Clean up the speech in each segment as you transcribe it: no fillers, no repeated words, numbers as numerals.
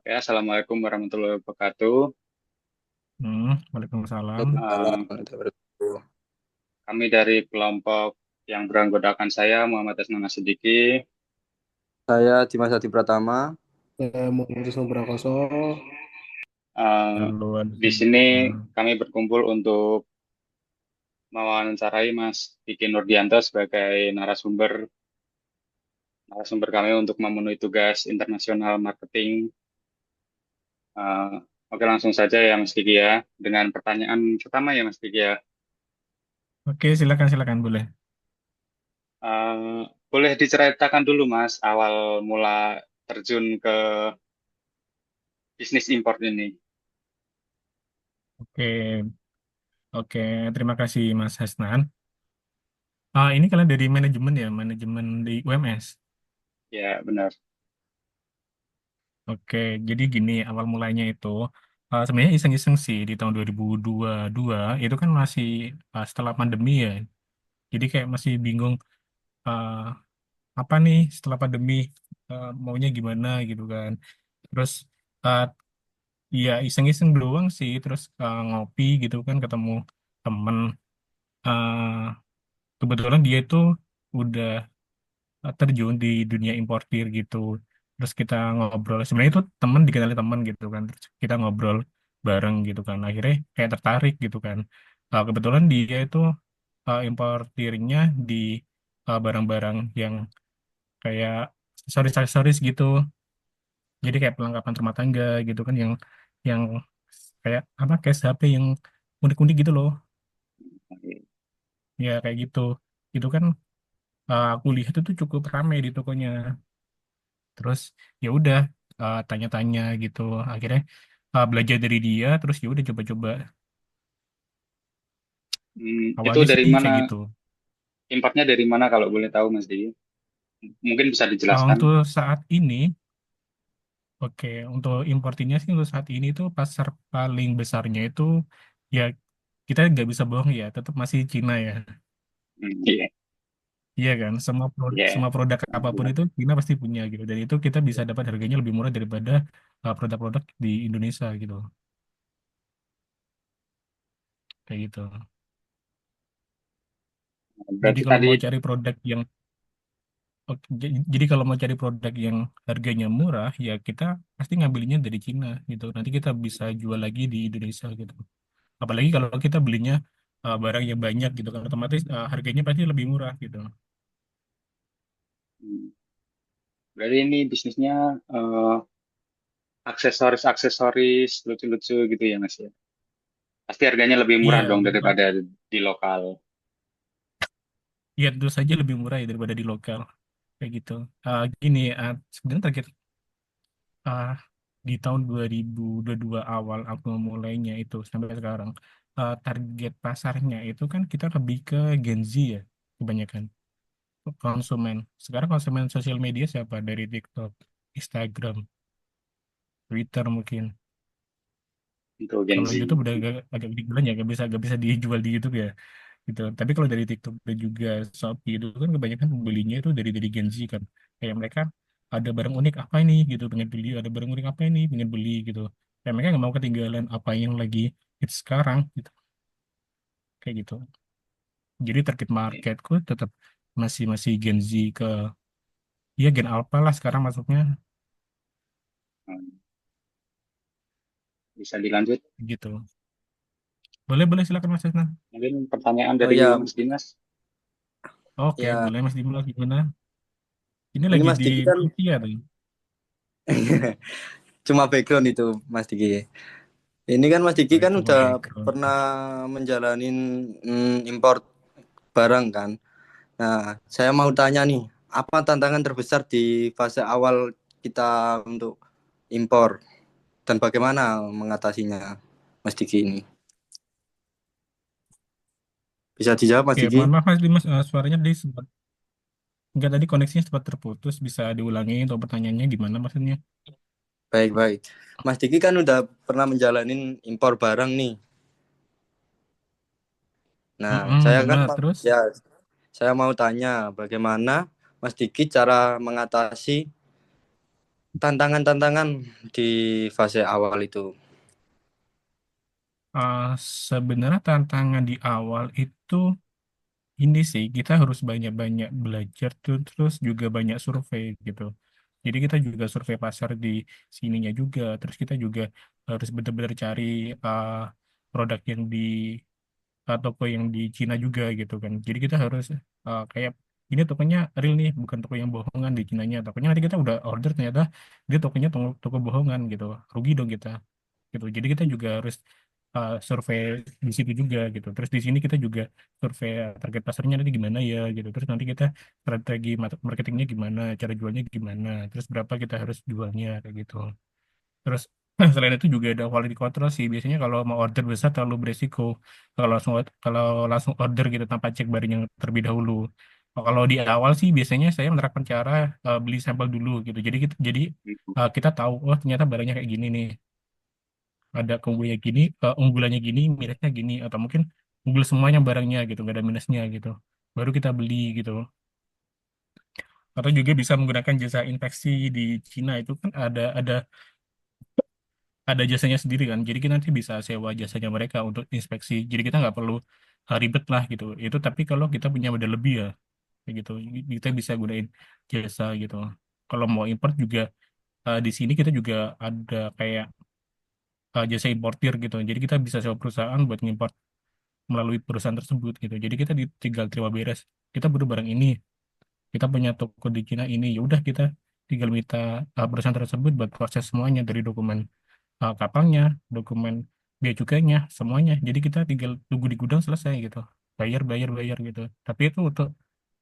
Ya, Assalamualaikum warahmatullahi wabarakatuh. Waalaikumsalam. Eh, Waalaikumsalam warahmatullahi wabarakatuh. Kami dari kelompok yang beranggotakan saya, Muhammad Asnan Siddiqui. Saya Dimas Adi Pratama. Saya Muhammad Isnu Prakoso. Eh, Halo, di sini Nah, kami berkumpul untuk mewawancarai Mas Diki Nurdianto sebagai narasumber kami untuk memenuhi tugas internasional marketing. Eh, oke, langsung saja ya Mas Diki ya, dengan pertanyaan pertama ya Mas Diki ya. oke, silakan silakan boleh. Eh, Boleh diceritakan dulu Mas, awal mula terjun ke bisnis import ini. Oke, oke. Terima kasih Mas Hasnan. Ini kalian dari manajemen ya, manajemen di UMS. Ya, benar. Oke, jadi gini awal mulanya itu sebenarnya iseng-iseng sih di tahun 2022 itu kan masih setelah pandemi ya. Jadi kayak masih bingung uh, apa nih setelah pandemi maunya gimana gitu kan. Terus uh, ya iseng-iseng doang sih, terus ngopi gitu kan ketemu temen. eh Kebetulan dia itu udah terjun di dunia importir gitu. Terus kita ngobrol. Sebenarnya itu temen dikenali temen gitu kan. Terus kita ngobrol bareng gitu kan. Akhirnya kayak tertarik gitu kan. Kebetulan dia itu importirnya di barang-barang yang kayak aksesoris-aksesoris gitu. Jadi kayak perlengkapan rumah tangga gitu kan yang kayak apa kayak HP yang unik-unik gitu loh. Ya kayak gitu. Itu kan aku lihat itu cukup ramai di tokonya. Terus ya udah tanya-tanya gitu. Akhirnya belajar dari dia. Terus ya udah coba-coba. Itu Awalnya dari sih mana? kayak gitu. Importnya dari mana kalau boleh tahu, Mas Diki? Mungkin bisa dijelaskan. Untuk saat ini, oke, untuk importinya sih untuk saat ini tuh pasar paling besarnya itu ya kita nggak bisa bohong ya, tetap masih Cina ya. Iya, Iya kan, iya. semua produk apapun Iya. itu Cina pasti punya gitu. Dan itu kita bisa dapat harganya lebih murah daripada produk-produk di Indonesia gitu. Kayak gitu. Jadi Berarti kalau tadi, mau cari produk yang oke, jadi kalau mau cari produk yang harganya murah, ya kita pasti ngambilnya dari Cina gitu. Nanti kita bisa jual lagi di Indonesia gitu. Apalagi kalau kita belinya barang yang banyak gitu kan, otomatis harganya pasti lebih murah gitu. hmm, berarti ini bisnisnya aksesoris-aksesoris lucu-lucu gitu ya, Mas ya. Pasti harganya lebih murah Iya, dong betul. daripada di lokal. Iya, tentu saja lebih murah ya daripada di lokal kayak gitu. Gini, sebenarnya target ah, di tahun 2022 awal aku mulainya itu sampai sekarang target pasarnya itu kan kita lebih ke Gen Z ya kebanyakan konsumen. Sekarang konsumen sosial media siapa? Dari TikTok, Instagram, Twitter mungkin. Untuk Gen Kalau Z. YouTube udah agak ketinggalan ya, gak bisa dijual di YouTube ya, gitu. Tapi kalau dari TikTok dan juga Shopee itu kan kebanyakan pembelinya itu dari Gen Z kan. Kayak mereka ada barang unik apa ini gitu, pengen beli. Ada barang unik apa ini, pengen beli gitu. Kayak mereka nggak mau ketinggalan apa yang lagi hits sekarang gitu, kayak gitu. Jadi target marketku tetap masih masih Gen Z ke ya Gen Alpha lah sekarang masuknya Hmm, Bisa dilanjut. gitu. Boleh, boleh silakan Mas Isnan. Mungkin pertanyaan Oh dari ya, Mas Dimas. Oke, ya. boleh Mas Dimas gimana? Ini Ini lagi Mas di Diki kan Rusia tuh. cuma background itu Mas Diki. Ini kan Mas Diki Oh, kan cuma udah background. pernah menjalanin import barang kan. Nah, saya mau tanya nih, apa tantangan terbesar di fase awal kita untuk impor dan bagaimana mengatasinya, Mas Diki ini? Bisa dijawab Mas Oke, Diki? mohon maaf Mas Dimas, suaranya tadi sempat enggak, tadi koneksinya sempat terputus. Bisa diulangi untuk pertanyaannya gimana maksudnya? Baik-baik. Mas Diki kan udah pernah menjalanin impor barang nih. Nah, Mm-mm, saya kan benar. Terus, ya saya mau tanya bagaimana Mas Diki cara mengatasi tantangan-tantangan di fase awal itu. Uh, Sebenarnya tantangan di awal itu ini sih, kita harus banyak-banyak belajar tuh, terus juga banyak survei gitu. Jadi kita juga survei pasar di sininya juga, terus kita juga harus benar-benar cari uh, produk yang di toko yang di Cina juga gitu kan. Jadi kita harus kayak ini tokonya real nih, bukan toko yang bohongan di Cinanya. Tokonya nanti kita udah order ternyata dia tokonya toko bohongan gitu, rugi dong kita gitu. Jadi kita juga harus survei di situ juga gitu. Terus di sini kita juga survei target pasarnya nanti gimana ya gitu. Terus nanti kita strategi marketingnya gimana, cara jualnya gimana, terus berapa kita harus jualnya kayak gitu. Terus selain itu juga ada quality control sih. Biasanya kalau mau order besar terlalu beresiko. Kalau langsung order gitu tanpa cek barang yang terlebih dahulu. Kalau di awal sih biasanya saya menerapkan cara beli sampel dulu gitu. Jadi kita tahu oh ternyata barangnya kayak gini nih. Ada unggulannya gini, minusnya gini, atau mungkin unggul semuanya barangnya gitu, nggak ada minusnya gitu. Baru kita beli gitu. Atau juga bisa menggunakan jasa inspeksi di Cina itu kan ada jasanya sendiri kan. Jadi kita nanti bisa sewa jasanya mereka untuk inspeksi. Jadi kita nggak perlu ribet lah gitu. Itu tapi kalau kita punya modal lebih ya, kayak gitu. Kita bisa gunain jasa gitu. Kalau mau import juga di sini kita juga ada kayak jasa importir gitu. Jadi kita bisa sewa perusahaan buat ngimport melalui perusahaan tersebut gitu. Jadi kita tinggal terima beres. Kita butuh barang ini. Kita punya toko di Cina ini. Ya udah kita tinggal minta perusahaan tersebut buat proses semuanya dari dokumen kapalnya, dokumen bea cukainya, semuanya. Jadi kita tinggal tunggu di gudang selesai gitu. Bayar, bayar, bayar gitu. Tapi itu untuk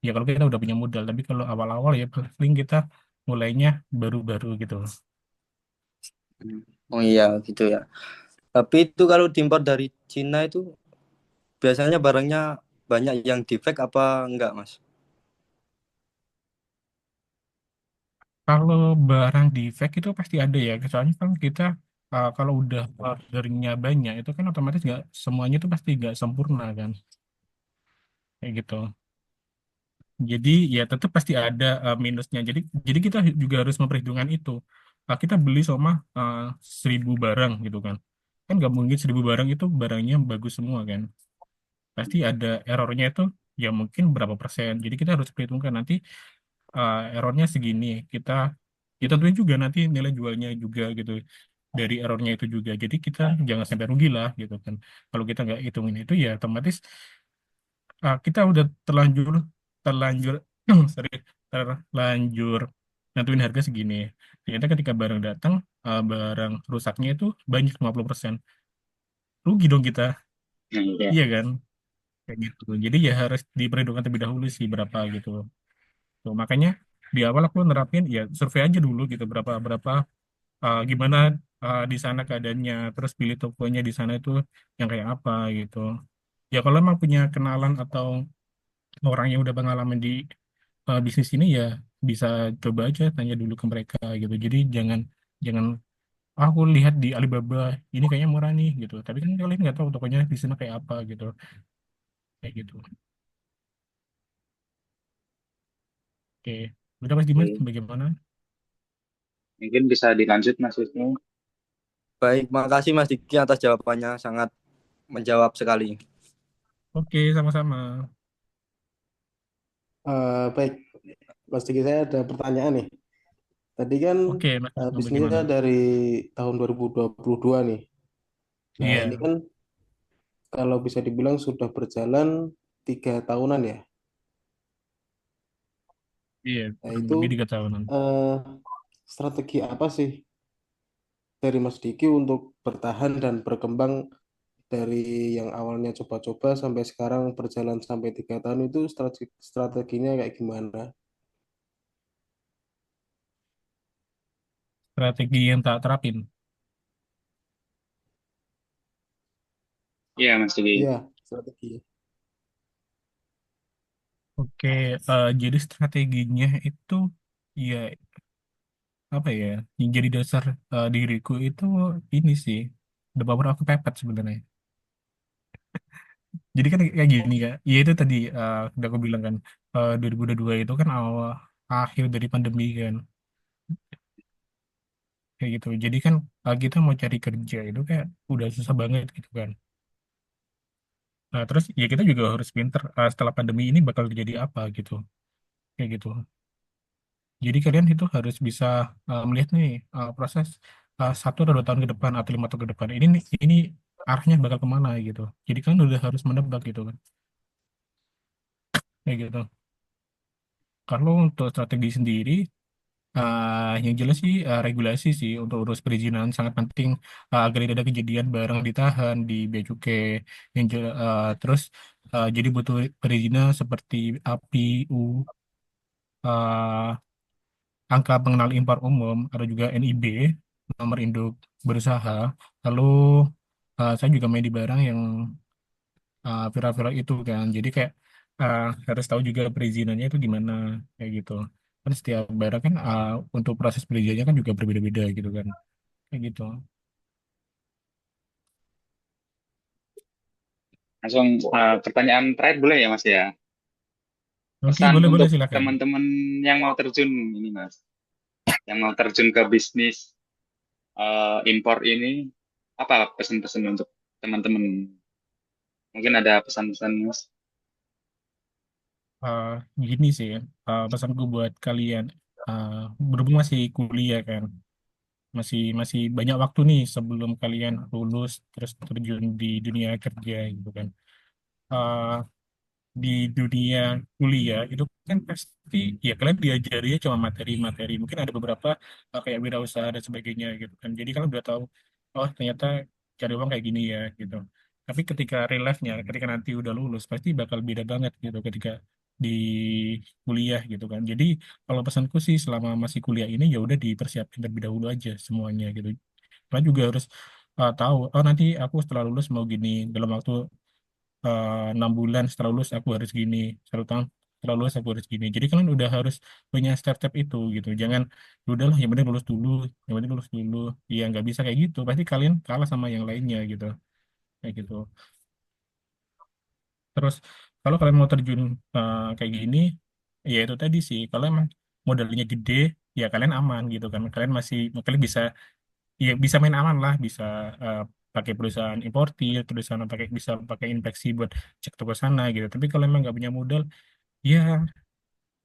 ya kalau kita udah punya modal. Tapi kalau awal-awal ya paling kita mulainya baru-baru gitu. Oh iya gitu ya. Tapi itu kalau diimpor dari Cina itu biasanya barangnya banyak yang defect apa enggak, Mas? Kalau barang defect itu pasti ada ya. Soalnya kan kita kalau udah ordernya banyak itu kan otomatis nggak semuanya itu pasti nggak sempurna kan. Kayak gitu. Jadi ya tetap pasti ada minusnya. Jadi kita juga harus memperhitungkan itu. Kita beli sama 1.000 barang gitu kan. Kan nggak mungkin 1.000 barang itu barangnya bagus semua kan. Pasti ada errornya itu ya mungkin berapa persen. Jadi kita harus perhitungkan nanti errornya segini. Kita tentuin juga nanti nilai jualnya juga gitu dari errornya itu juga. Jadi kita jangan sampai rugi lah gitu kan. Kalau kita nggak hitungin itu ya otomatis kita udah terlanjur terlanjur sorry terlanjur nentuin harga segini. Ternyata ketika barang datang barang rusaknya itu banyak 50%. Rugi dong kita. Nah, iya. Iya kan? Kayak gitu. Jadi ya harus diperhitungkan terlebih dahulu sih berapa gitu. Tuh, makanya di awal aku nerapin ya survei aja dulu gitu berapa berapa gimana di sana keadaannya, terus pilih tokonya di sana itu yang kayak apa gitu. Ya kalau emang punya kenalan atau orang yang udah pengalaman di bisnis ini ya bisa coba aja tanya dulu ke mereka gitu. Jadi jangan jangan aku lihat di Alibaba ini kayaknya murah nih gitu. Tapi kan kalian nggak tahu tokonya di sana kayak apa gitu. Kayak gitu. Oke. Udah Mas Dimas, Oke. bagaimana? Mungkin bisa dilanjut Mas Wisnu. Baik, makasih Mas Diki atas jawabannya sangat menjawab sekali. Oke, sama-sama. Baik, Mas Diki, saya ada pertanyaan nih. Tadi kan Oke, Mas Wisnu, bisnisnya bagaimana? dari tahun 2022 nih. Nah, ini Iya, kan kalau bisa dibilang sudah berjalan 3 tahunan ya. iya, Nah, kurang itu lebih 3 tahunan. eh, strategi apa sih dari Mas Diki untuk bertahan dan berkembang dari yang awalnya coba-coba sampai sekarang berjalan sampai 3 tahun itu strateginya kayak gimana? Strategi yang tak terapin. Iya Mas Diki. Iya, strategi. Oke, jadi strateginya itu ya apa ya? Yang jadi dasar diriku itu ini sih, the power of kepepet sebenarnya. Jadi kan kayak gini ya, ya itu tadi udah aku bilang kan 2022 itu kan awal akhir dari pandemi kan. kayak gitu. Jadi kan kita mau cari kerja itu kayak udah susah banget gitu kan. Nah, terus ya kita juga harus pinter setelah pandemi ini bakal terjadi apa gitu, kayak gitu. Jadi kalian itu harus bisa melihat nih proses 1 atau 2 tahun ke depan atau 5 tahun ke depan. Ini arahnya bakal kemana gitu. Jadi kalian udah harus menebak gitu kan, kayak gitu. Kalau untuk strategi sendiri, yang jelas sih regulasi sih untuk urus perizinan sangat penting agar tidak ada kejadian barang ditahan di bea cukai. Terus jadi butuh perizinan seperti API, uh, angka pengenal impor umum, ada juga NIB, nomor induk berusaha. Lalu saya juga main di barang yang viral-viral itu kan. Jadi kayak harus tahu juga perizinannya itu gimana, kayak gitu. Kan setiap barang kan untuk proses perizinannya kan juga berbeda-beda gitu kan, kayak gitu. Langsung pertanyaan terakhir boleh ya Mas ya? Oke, Pesan boleh boleh untuk silakan. teman-teman yang mau terjun ini Mas, yang mau terjun ke bisnis impor ini, apa pesan-pesan untuk teman-teman? Mungkin ada pesan-pesan Mas. Eh, Gini sih, pesanku buat kalian, uh, berhubung masih kuliah kan, masih masih banyak waktu nih sebelum kalian lulus terus terjun di dunia kerja gitu kan. Eh, di dunia kuliah itu kan pasti ya kalian diajarinya cuma materi-materi. Mungkin ada beberapa kayak wirausaha dan sebagainya gitu kan. Jadi kalian udah tahu, oh ternyata cari uang kayak gini ya gitu. Tapi ketika real life-nya, ketika nanti udah lulus pasti bakal beda banget gitu ketika di kuliah gitu kan. Jadi kalau pesanku sih selama masih kuliah ini ya udah dipersiapkan terlebih dahulu aja semuanya gitu. Kalian juga harus tahu, oh nanti aku setelah lulus mau gini dalam waktu 6 bulan setelah lulus aku harus gini, 1 tahun setelah lulus aku harus gini. Jadi kalian udah harus punya step-step itu gitu. Jangan "Ya udahlah yang penting lulus dulu, yang penting lulus dulu." Ya nggak bisa kayak gitu. Pasti kalian kalah sama yang lainnya gitu, kayak gitu. Terus kalau kalian mau terjun kayak gini, ya itu tadi sih. Kalau emang modalnya gede, ya kalian aman gitu kan. Kalian bisa main aman lah, bisa pakai perusahaan importir, terus sana bisa pakai inspeksi buat cek toko sana gitu. Tapi kalau emang nggak punya modal, ya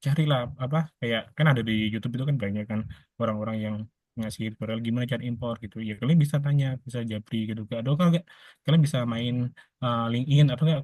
carilah apa kayak kan ada di YouTube itu kan banyak kan orang-orang yang ngasih tutorial gimana cara impor gitu. Ya kalian bisa tanya, bisa japri gitu. Atau kalau nggak, kalian bisa main LinkedIn atau nggak